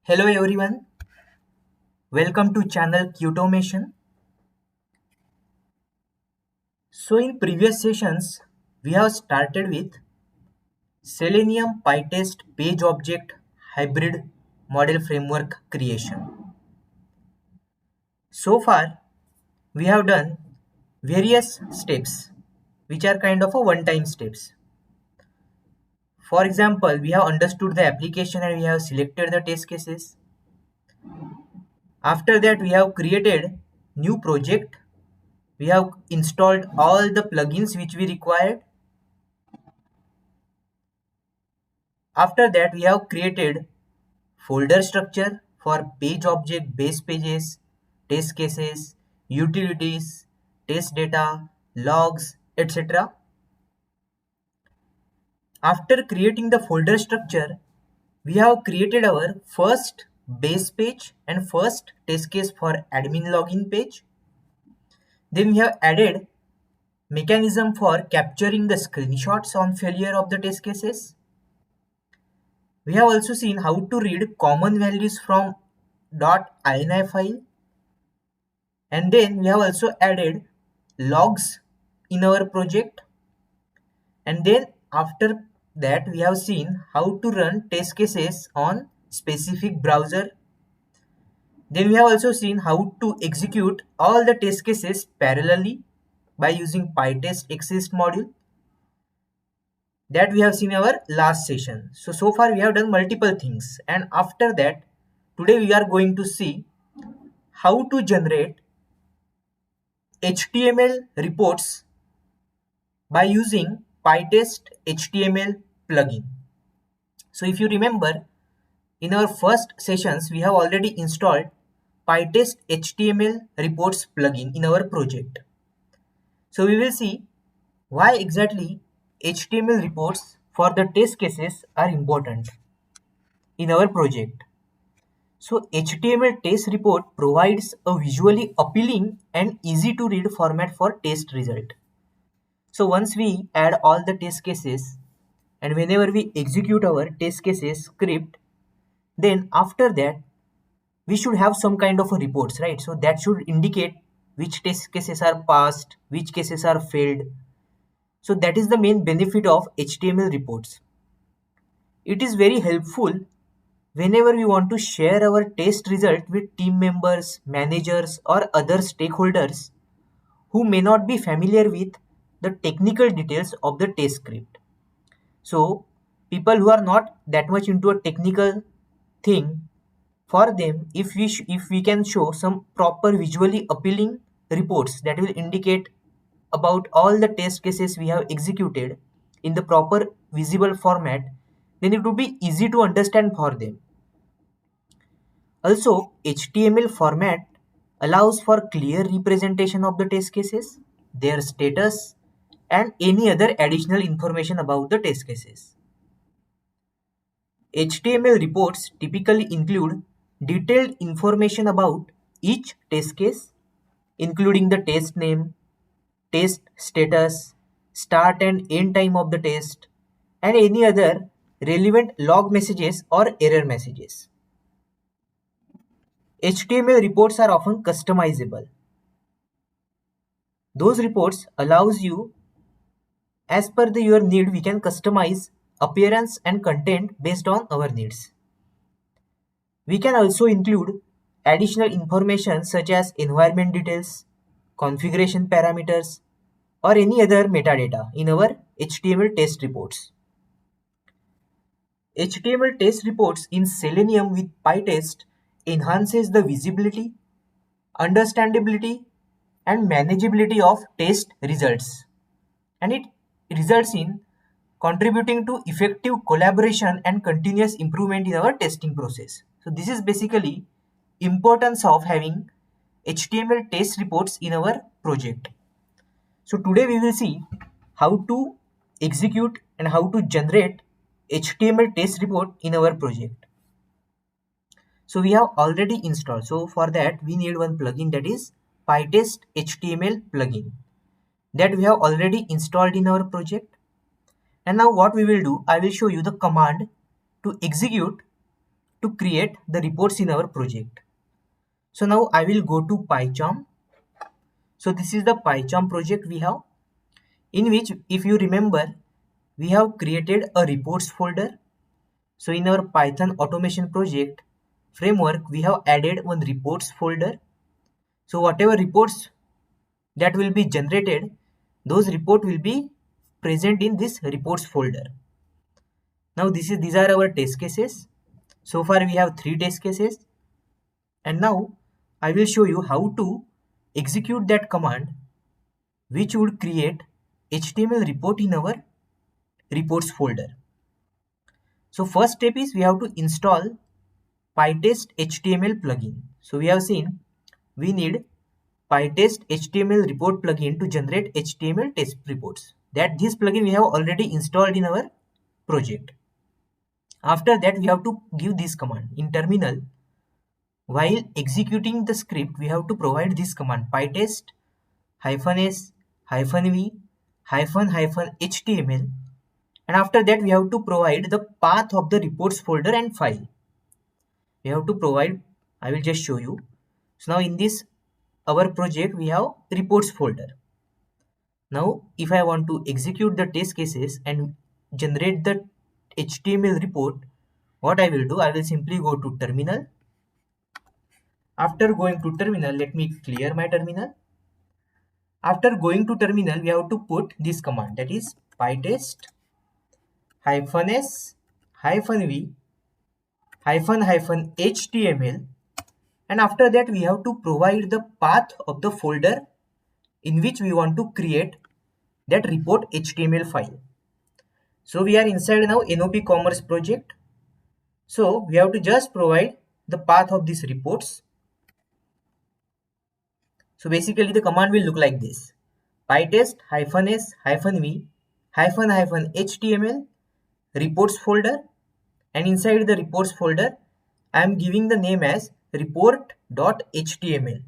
Hello everyone, welcome to channel Qtomation. So in previous sessions, we have started with Selenium PyTest page object hybrid model framework creation. So far, we have done various steps which are kind of a one-time steps. For example, we have understood the application and we have selected the test cases. After that, we have created new project. We have installed all the plugins which we required. After that, we have created folder structure for page object, base pages, test cases, utilities, test data, logs, etc. After creating the folder structure, we have created our first base page and first test case for admin login page. Then we have added mechanism for capturing the screenshots on failure of the test cases. We have also seen how to read common values from .ini file, and then we have also added logs in our project, and then after that we have seen how to run test cases on specific browser. Then we have also seen how to execute all the test cases parallelly by using pytest-xdist module that we have seen in our last session. So far we have done multiple things, and after that today we are going to see how to generate HTML reports by using pytest-html plugin. So if you remember, in our first sessions we have already installed pytest-html reports plugin in our project. So we will see why exactly HTML reports for the test cases are important in our project. So HTML test report provides a visually appealing and easy to read format for test result. So once we add all the test cases and whenever we execute our test cases script, then after that we should have some kind of a reports, right? So that should indicate which test cases are passed, which cases are failed. So that is the main benefit of HTML reports. It is very helpful whenever we want to share our test result with team members, managers or other stakeholders who may not be familiar with the technical details of the test script. So people who are not that much into a technical thing, for them if we can show some proper visually appealing reports that will indicate about all the test cases we have executed in the proper visible format, then it would be easy to understand for them. Also, HTML format allows for clear representation of the test cases, their status, and any other additional information about the test cases. HTML reports typically include detailed information about each test case, including the test name, test status, start and end time of the test, and any other relevant log messages or error messages. HTML reports are often customizable. Those reports allows you, as per your need, we can customize appearance and content based on our needs. We can also include additional information such as environment details, configuration parameters, or any other metadata in our HTML test reports. HTML test reports in Selenium with PyTest enhances the visibility, understandability, and manageability of test results, and it results in contributing to effective collaboration and continuous improvement in our testing process. So this is basically importance of having HTML test reports in our project. So today we will see how to execute and how to generate HTML test report in our project. So we have already installed. So for that we need one plugin, that is pytest HTML plugin, that we have already installed in our project. And now what we will do, I will show you the command to execute to create the reports in our project. So now I will go to PyCharm. So this is the PyCharm project we have, in which, if you remember, we have created a reports folder. So in our Python automation project framework, we have added one reports folder. So whatever reports that will be generated, those report will be present in this reports folder. Now these are our test cases. So far we have 3 test cases, and now I will show you how to execute that command which would create HTML report in our reports folder. So first step is we have to install pytest-html plugin. So we have seen we need pytest-html report plugin to generate HTML test reports. That this plugin we have already installed in our project. After that, we have to give this command in terminal. While executing the script, we have to provide this command pytest -s -v -html, and after that we have to provide the path of the reports folder and file. We have to provide, I will just show you. So now in this our project we have reports folder. Now if I want to execute the test cases and generate the HTML report, what I will do, I will simply go to terminal. After going to terminal, let me clear my terminal. After going to terminal, we have to put this command, that is pytest -s -v -html, and after that we have to provide the path of the folder in which we want to create that report HTML file. So we are inside now NOP Commerce project. So we have to just provide the path of these reports. So basically the command will look like this: pytest -s -v -html reports folder, and inside the reports folder I am giving the name as report.html.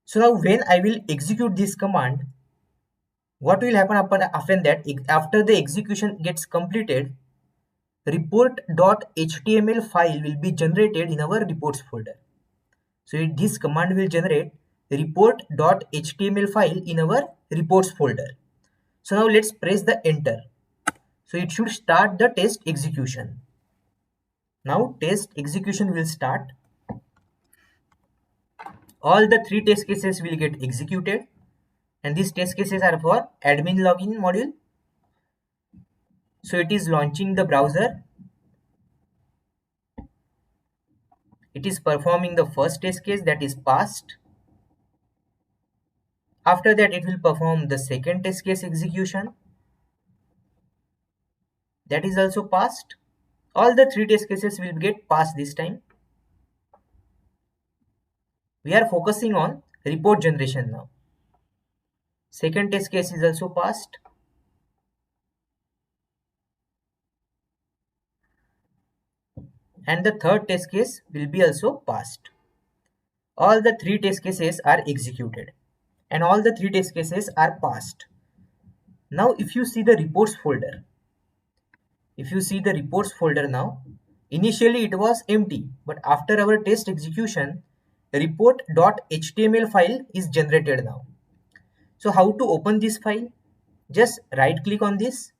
So now when I will execute this command, what will happen after that? After the execution gets completed, report.html file will be generated in our reports folder. So this command will generate report.html file in our reports folder. So now let's press the enter. So it should start the test execution. Now test execution will start. All the 3 test cases will get executed, and these test cases are for admin login module. So it is launching the browser. It is performing the first test case, that is passed. After that it will perform the second test case execution, that is also passed. All the 3 test cases will get passed this time. We are focusing on report generation now. Second test case is also passed. And the third test case will be also passed. All the 3 test cases are executed, and all the 3 test cases are passed. Now if you see the reports folder, now, initially it was empty, but after our test execution, report.html file is generated now. So how to open this file? Just right click on this,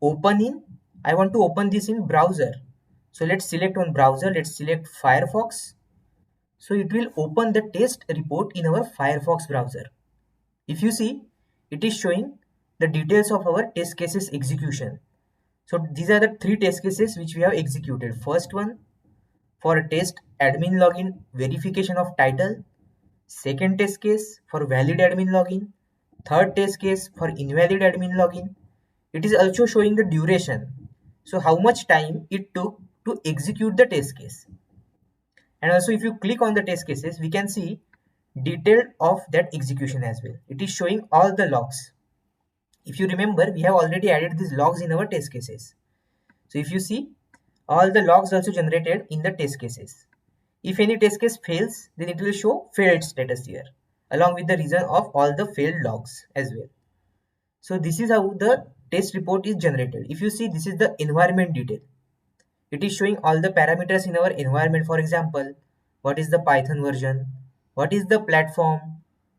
open in. I want to open this in browser. So let's select on browser, let's select Firefox. So it will open the test report in our Firefox browser. If you see, it is showing the details of our test cases execution. So these are the 3 test cases which we have executed. First one for test admin login verification of title. Second test case for valid admin login. Third test case for invalid admin login. It is also showing the duration. So how much time it took to execute the test case. And also if you click on the test cases, we can see detail of that execution as well. It is showing all the logs. If you remember, we have already added these logs in our test cases. So if you see, all the logs also generated in the test cases. If any test case fails, then it will show failed status here, along with the reason of all the failed logs as well. So this is how the test report is generated. If you see, this is the environment detail. It is showing all the parameters in our environment. For example, what is the Python version, what is the platform,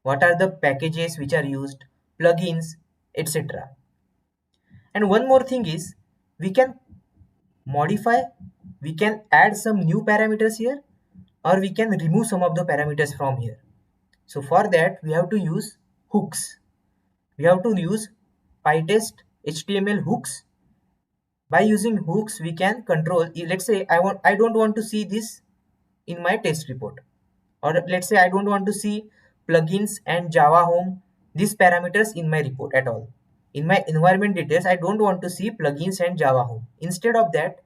what are the packages which are used, plugins, etc. And one more thing is, we can modify, we can add some new parameters here, or we can remove some of the parameters from here. So for that we have to use hooks. We have to use pytest HTML hooks. By using hooks we can control, let's say I don't want to see this in my test report, or let's say I don't want to see plugins and Java home, these parameters in my report at all. In my environment details I don't want to see plugins and Java home. Instead of that,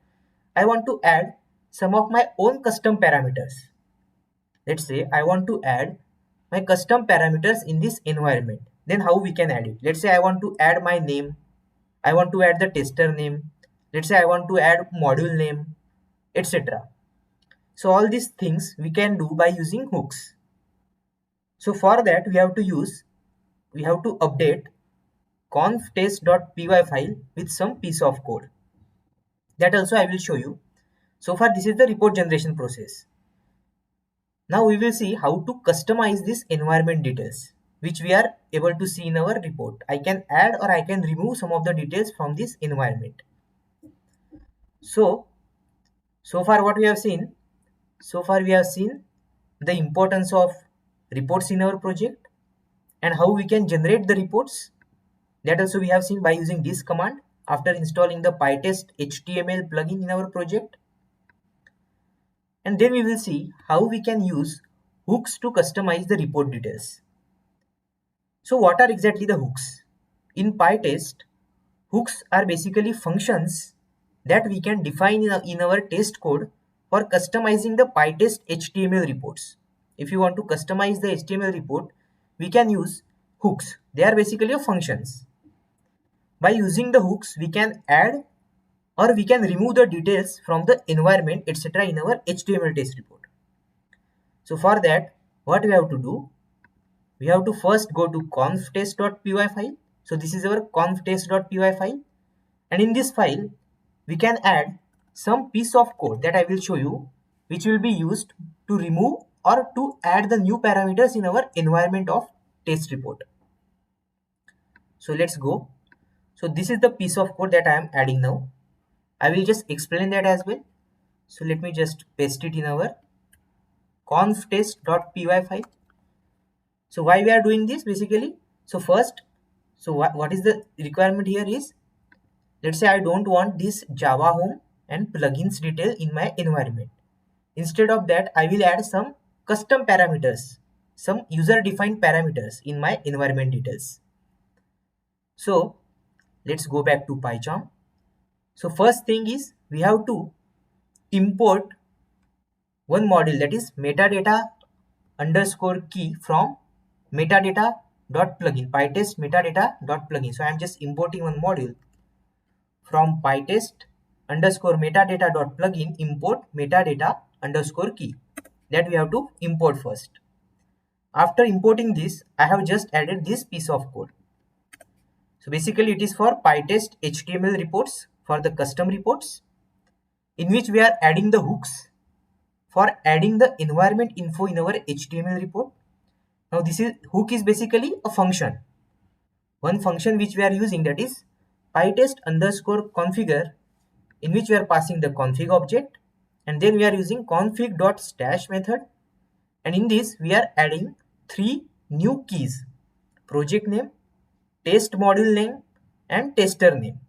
I want to add some of my own custom parameters. Let's say I want to add my custom parameters in this environment. Then how we can add it? Let's say I want to add my name, I want to add the tester name, let's say I want to add module name, etc. So all these things we can do by using hooks. So for that we have to update conf-test.py file with some piece of code. That also I will show you. So far this is the report generation process. Now we will see how to customize this environment details, which we are able to see in our report. I can add or I can remove some of the details from this environment. So far what we have seen, we have seen the importance of reports in our project and how we can generate the reports. That also we have seen by using this command after installing the pytest-HTML plugin in our project. And then we will see how we can use hooks to customize the report details. So what are exactly the hooks? In PyTest, hooks are basically functions that we can define in our test code for customizing the PyTest HTML reports. If you want to customize the HTML report, we can use hooks. They are basically functions. By using the hooks, we can add or we can remove the details from the environment, etc. in our HTML test report. So for that, what we have to do? We have to first go to conf-test.py file. So this is our conf-test.py file. And in this file, we can add some piece of code that I will show you, which will be used to remove or to add the new parameters in our environment of test report. So let's go. So this is the piece of code that I am adding now. I will just explain that as well. So let me just paste it in our conf-test.py file. So why we are doing this basically? So first, what is the requirement here is, let's say I don't want this Java home and plugins detail in my environment. Instead of that, I will add some custom parameters, some user defined parameters in my environment details. So let's go back to PyCharm. So first thing is we have to import one module, that is metadata underscore key from metadata.plugin, pytest metadata.plugin. So I am just importing one module from pytest underscore metadata.plugin, import metadata underscore key. That we have to import first. After importing this, I have just added this piece of code. So basically it is for pytest HTML reports, for the custom reports, in which we are adding the hooks for adding the environment info in our HTML report. Now this hook is basically a function. One function which we are using, that is pytest underscore configure, in which we are passing the config object, and then we are using config.stash method, and in this we are adding three new keys: project name, test module name, and tester name.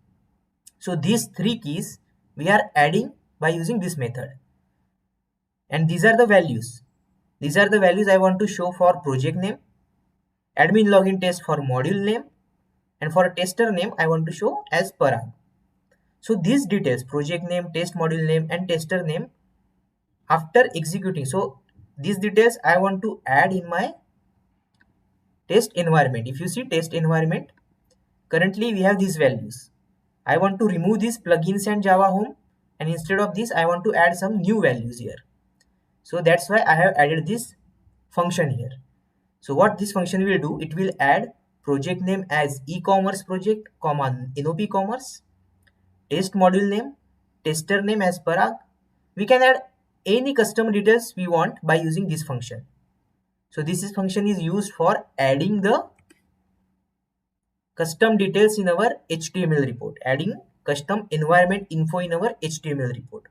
So these three keys we are adding by using this method, and these are the values. These are the values I want to show for project name, admin login test for module name, and for a tester name I want to show as Parag. So these details, project name, test module name, and tester name, after executing, so these details I want to add in my test environment. If you see test environment, currently we have these values. I want to remove these plugins and Java home, and instead of this I want to add some new values here. So that's why I have added this function here. So what this function will do, it will add project name as e-commerce project, NOP commerce, test module name tester name as per our, we can add any custom details we want by using this function. So this function is used for adding the custom details in our HTML report, adding custom environment info in our HTML report.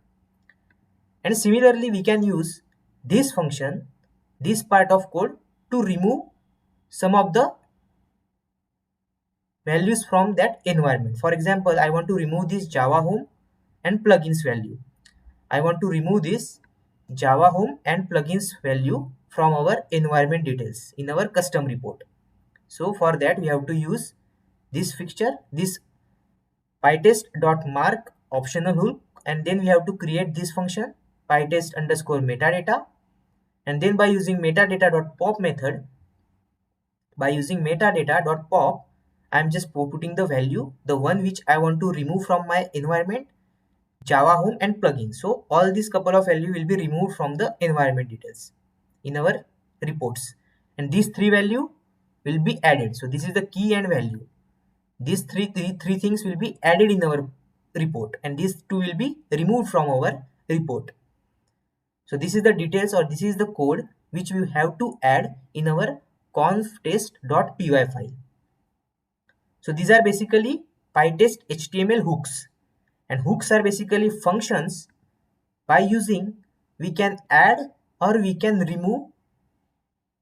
And similarly, we can use this function, this part of code, to remove some of the values from that environment. For example, I want to remove this Java home and plugins value. I want to remove this Java home and plugins value from our environment details in our custom report. So for that, we have to use this fixture, this pytest.mark optional hook, and then we have to create this function pytest underscore metadata, and then by using metadata.pop method, by using metadata.pop, I'm just putting the value, the one which I want to remove from my environment, Java home and plugin. So all these couple of value will be removed from the environment details in our reports, and these three value will be added. So this is the key and value. These three things will be added in our report, and these two will be removed from our report. So this is the details, or this is the code which we have to add in our conf-test.py file. So these are basically pytest HTML hooks, and hooks are basically functions by using we can add or we can remove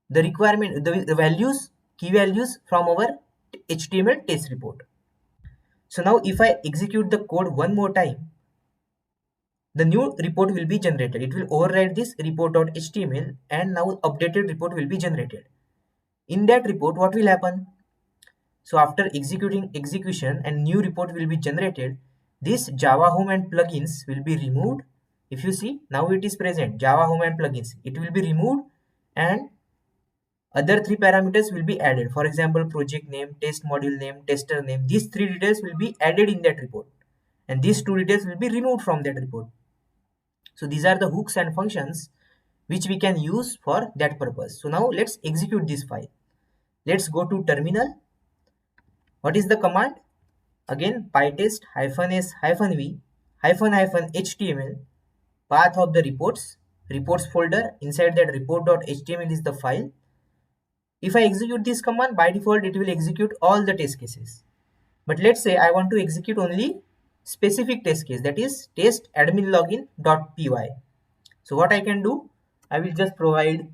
the requirement, the values, key values from our HTML test report. So now if I execute the code one more time, the new report will be generated. It will override this report.html, and now updated report will be generated. In that report, what will happen? So after execution and new report will be generated, this Java home and plugins will be removed. If you see, now it is present, Java home and plugins. It will be removed, and other three parameters will be added. For example, project name, test module name, tester name. These three details will be added in that report, and these two details will be removed from that report. So these are the hooks and functions which we can use for that purpose. So now let's execute this file. Let's go to terminal. What is the command? Again, pytest-s-v --html, path of the reports folder. Inside that report.html is the file. If I execute this command, by default it will execute all the test cases. But let's say I want to execute only specific test case, that is test admin login.py. So what I can do, I will just provide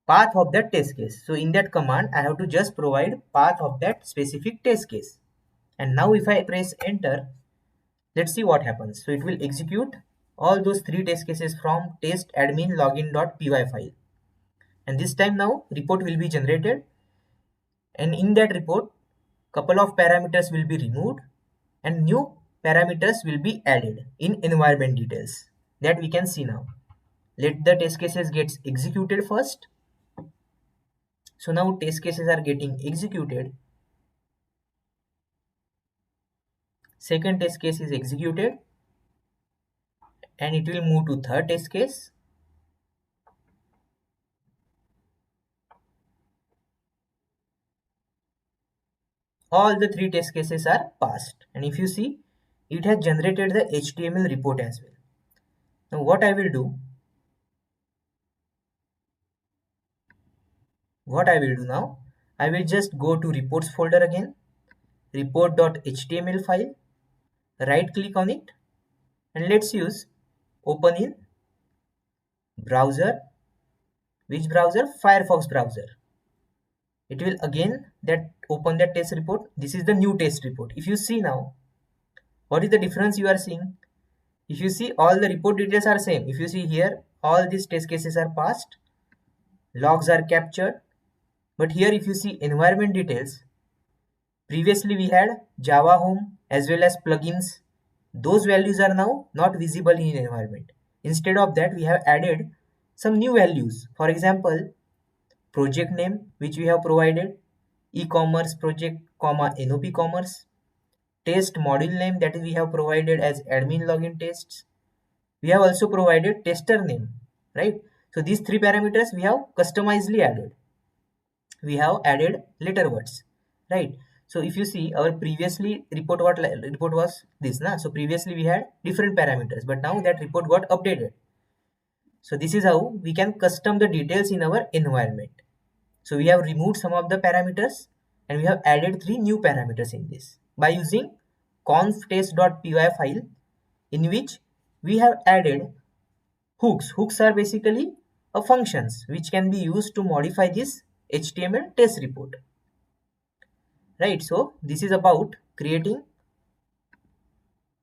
path of that test case. So in that command, I have to just provide path of that specific test case. And now if I press enter, let's see what happens. So it will execute all those three test cases from test admin login.py file. And this time now report will be generated. And in that report, couple of parameters will be removed and new parameters will be added in environment details that we can see now. Let the test cases get executed first. So now test cases are getting executed. Second test case is executed, and it will move to third test case. All the three test cases are passed, and if you see, it has generated the HTML report as well. Now what I will do now, I will just go to reports folder again, report.html file, right click on it, and let's use open in browser. Which browser? Firefox browser. It will again open that test report. This is the new test report. If you see now, what is the difference you are seeing? If you see, all the report details are same. If you see here, all these test cases are passed, logs are captured. But here if you see environment details, previously we had Java home as well as plugins. Those values are now not visible in environment. Instead of that, we have added some new values. For example, project name, which we have provided, e-commerce project, NOP commerce, test module name, that we have provided as admin login tests. We have also provided tester name, right? So these three parameters we have customizedly added. We have added letter words, right? So if you see our previously report was this, na? So previously we had different parameters, but now that report got updated. So this is how we can custom the details in our environment. So we have removed some of the parameters and we have added 3 new parameters in this by using conf-test.py file, in which we have added hooks. Hooks are basically functions which can be used to modify this HTML test report. Right, so this is about creating.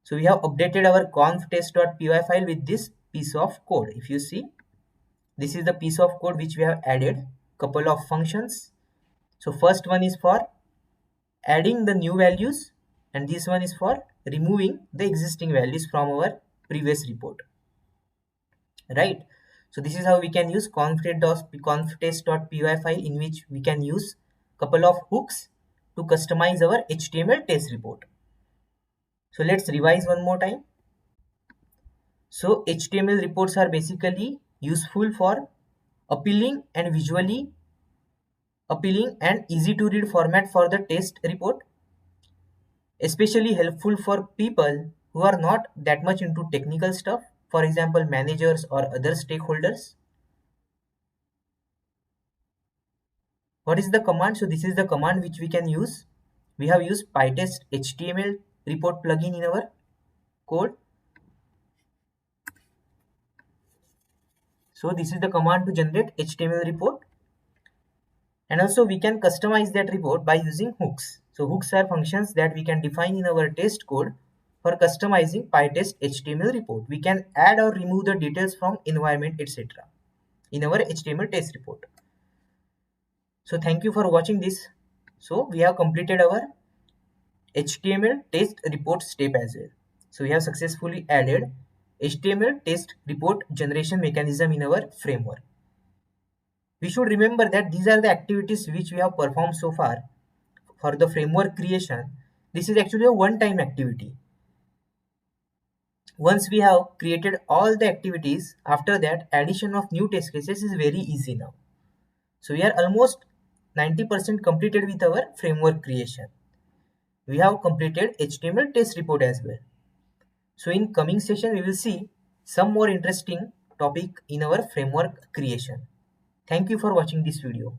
So we have updated our conf-test.py file with this piece of code. If you see, this is the piece of code which we have added couple of functions. So first one is for adding the new values and this one is for removing the existing values from our previous report. Right, so this is how we can use conf-test.py file, in which we can use couple of hooks to customize our HTML test report. So let's revise one more time. So HTML reports are basically useful for appealing and visually appealing and easy to read format for the test report, especially helpful for people who are not that much into technical stuff, for example managers or other stakeholders. What is the command? So this is the command which we can use. We have used pytest-html report plugin in our code. So this is the command to generate HTML report. And also we can customize that report by using hooks. So hooks are functions that we can define in our test code for customizing pytest HTML report. We can add or remove the details from environment, etc. in our HTML test report. So thank you for watching this. So we have completed our HTML test report step as well. So we have successfully added HTML test report generation mechanism in our framework. We should remember that these are the activities which we have performed so far for the framework creation. This is actually a one-time activity. Once we have created all the activities, after that addition of new test cases is very easy now. So we are almost 90% completed with our framework creation. We have completed HTML test report as well. So in coming session, we will see some more interesting topic in our framework creation. Thank you for watching this video.